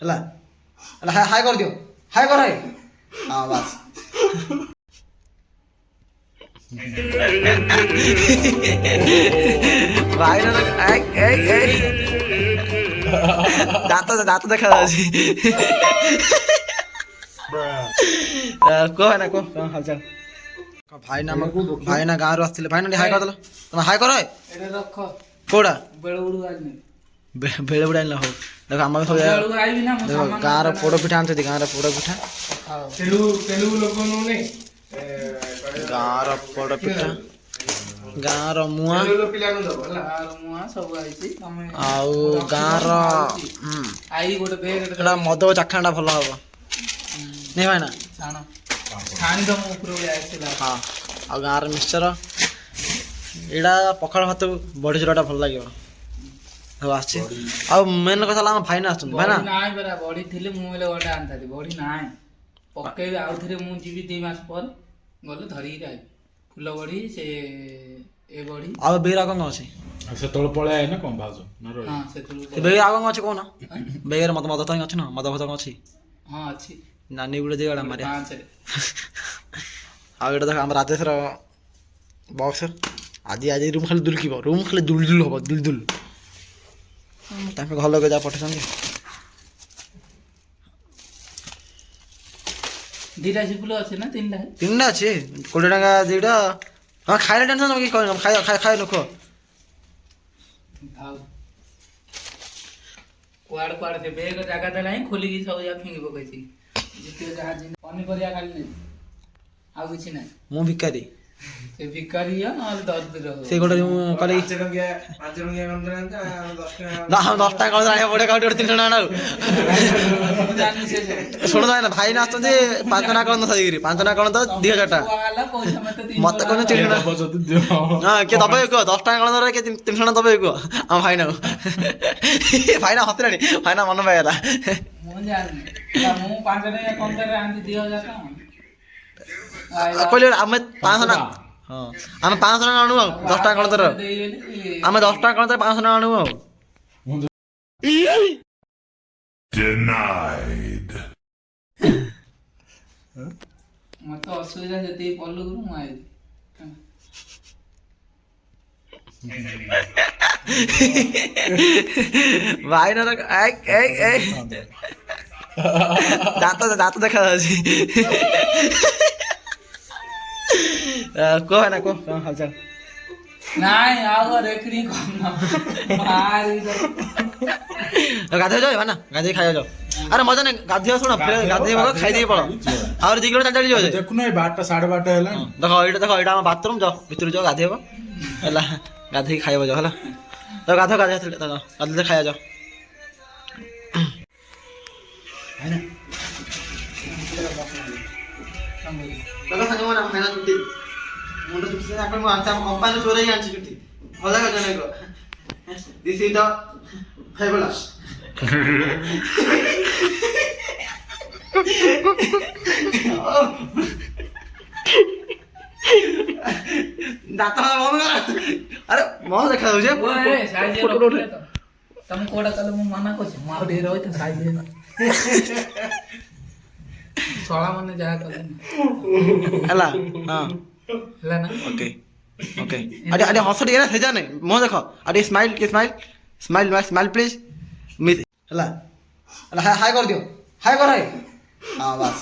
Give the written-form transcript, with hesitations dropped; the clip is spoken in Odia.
ହେଲା ହେଲା ହାଇ କରିଦିଅ ହାଇ କର ହାଇ ହଁ ବାସ୍ ଭାଇର ଦାନ୍ତ ଦାନ୍ତ ଦେଖାଯାଉଛି କୁହ ନା କୁହ କଣ ହାଲଚାଲ ଭାଇନା ଭାଇନା ଗାଁରୁ ଆସିଥିଲେ ଭାଇନା ଟିକେ ହାଇ କରିଦେଲ ତମେ ହାଇ କର କୋଉଟା ବେଳେ ବେଳେ ଆଣିଲା ହଉ ଦେଖ ଆମର ସବୁ ଦେଖ ଗାଁର ପୋଡ଼ ପିଠା ଆଣିଛନ୍ତି ଗାଁର ପୋଡ଼ ପିଠା ଗାଁର ପୋଡ଼ ପିଠା ଗାଁର ମୁଆଁ ଆଉ ଗାଁର ଏଟା ମଦ ଚାଖଣାଟା ଭଲ ହବ ନାଇଁ ଭାଇନା ହଁ ଆଉ ଗାଁର ମିକ୍ସଚର ଏଇଟା ପଖାଳ ଭାତ ବଢି ଚୁରାଟା ଭଲ ଲାଗିବ ସବୁ ଆସିଛି ଆଉ ମେନ୍ କଥା ହେଲା ଆମ ଭାଇନା ଆସୁଛନ୍ତି ଭାଇନା ବଢି ଥିଲେ ମୁଁ ହେଲେ ଗୋଟେ ଆଣିଥାନ୍ତି ବଢି ନାହିଁ ପକେଇବି ଆଉ ଥରେ ମୁଁ ଯିବି 2 ମାସ ପରେ ଗଲେ ଧରିକି ଆଇବି ଫୁଲ ବଢି ସେ ଏ ବଢି ଆଉ ବେଗରେ ଆଉ କଣ ଅଛି ସେତେବେଳେ ପଳେଇ ଆଏ ନା କଣ ଭାଉଜ ବେଗରେ ଆଉ କଣ ଅଛି କହୁନ ବେଗରେ ମଦ ମଦ ତ ଅଛି ନା ମଦ ଫଦ ଅଛି ହଁ ଅଛି ନାନୀ ଗୁଡେ ଦେଇଗଲା ମାରିଆ ଆଉ ଏଇଟା ଦେଖ ଆମ ରାଜେଶର ବକ୍ସର ଆଜି ଆଜି ରୁମ୍ ଖାଲି ଦୁଲକିବ ରୁମ୍ ଖାଲି ଦୁଲ ହବ ଦୁଲ ତାଙ୍କ ଘର ଲୋକ ଯାହା ପଠେଇଛନ୍ତି ଦିଟା ସିପୁଲ ଅଛି ନା ତିନିଟା ଅଛି 20 ଟଙ୍କା ଦିଟା ହଁ ଖାଇଲେ ଟେନସନ୍ ତମେ କି କହିନ ଖାଇ ଲୋକ କୁଆଡେ କୁଆଡେ ସେ ବେଗ ଜାଗା ଦେଲା ହିଁ ଖୋଲିକି ସବୁ ଯାକ ଫିଙ୍ଗି ପକେଇଛି ଯେତିକି ଯାହା ପନିପରିବା ଖାଲି ନେବି ଆଉ କିଛି ନାହିଁ ମୁଁ ଭିକାରୀ ସେ ଭିକାରୀ ନହେଲେ ଦରିଦ୍ର ସେ ଗୋଟେ ମୁଁ କାଲି 5 ଟଙ୍କା 10 ଟଙ୍କା କଣ ଆଣିବା ପଡେ କାଉଠି 300 ଟଙ୍କା ଆଉ ଶୁଣ ନା ଭାଇ ନା ଆସୁଛନ୍ତି 5 ଟଙ୍କା କଣ ସାରିକିରି 5 ଟଙ୍କା କଣ ତ 2000 ଟଙ୍କା ମତେ କଣ 300 ଟଙ୍କା ହଁ କିଏ ଦବେ କୁହ 10 ଟଙ୍କା କଣ ଧରେ କିଏ 300 ଟଙ୍କା ଦବେ କୁହ ଆମ ଭାଇ ନା ଭାଇନା ହସିଲାଣି ଭାଇନା ମନ ପାଇଗଲା ମୁଁ ଜାଣିନି ମୁଁ 5 ଟଙ୍କା କଣ ଦେରେ ଆଣିଛି 2000 ଟଙ୍କା କହିଲେ ଆମେ 500 ଟଙ୍କା ହଁ ଆମେ 500 ଟଙ୍କା ଆଣୁ ଆଉ 10 ଟଙ୍କା କଣ ଧର ଆମେ 10 ଟଙ୍କା କଣ 500 ଟଙ୍କା ଆଣୁ ଆଉ Denied. ମତେ ଅସୁବିଧା ଯେତିକି ପଡିଲୁ ମୁଁ ଆଇଲି ଭାଇନା ଦାନ୍ତ ଦାନ୍ତ ଦେଖାଯାଉଛି କୁହ ନା କୁହ କଣ ହାଲଚାଲ ନାଇଁ ଆଉ ରେକର୍ଡିଂ କରନ ମାରି ଗାଧେଇ ଯାଅ ନା ଗାଧେଇ ଖାଇବା ଯାଅ ଆରେ ମଜା ନାଇଁ ଗାଧେଇବା ଶୁଣ ଗାଧେଇ ଖାଇଦେଇ ପଳ ଆହୁରି 2 କିଲୋମିଟର ଚାଲି ଯିବ ଦେଖୁନ ଏଇ 12ଟା 12:30 ହେଲାଣି ଦେଖ ଏଇଟା ଆମ ବାଥରୁମ୍ ଯାଅ ଭିତରୁ ଯାଅ ଗାଧେଇବ ହେଲା ଗାଧେଇକି ଖାଇବ ଯାଅ ହେଲା ତ ଗାଧେଇ ଖାଇବା ଯାଅ ମୁଣ୍ଡ ଚୁଟି ମୁଁ କମ୍ପାନୀ ଚୋରେଇ ଆଣିଛି ଚୁଟି ଭଲ ଜଣକ ଦିସ୍ ଇଜ ଦ ଫେବୁଲସ୍ ଦାନ୍ତ ବନ୍ଦ କର ଆରେ ମନ ଦେଖାଯାଉଛି ତମେ କୋଉଟା କଲେ ମୁଁ ମନା କରୁଛି ମୁଁ ଆଉ ଟିକେ ରହିଥା ସାଇଜ ଶଳା ମାନେ ଯାହା କଲେ ହେଲା ହଁ ହେଲା ନା ଓକେ ଓକେ ଆରେ ହସ ଟିକେ ନା ସେଜା ନାଇଁ ମୁହଁ ଦେଖ ଆରେ ସ୍ମାଇଲ ସ୍ମାଇଲ ପ୍ଲିଜ ହେଲା ହେଲା ହାଇ କରିଦିଅ ହାଇ କର ହାଇ ହଁ ବାସ୍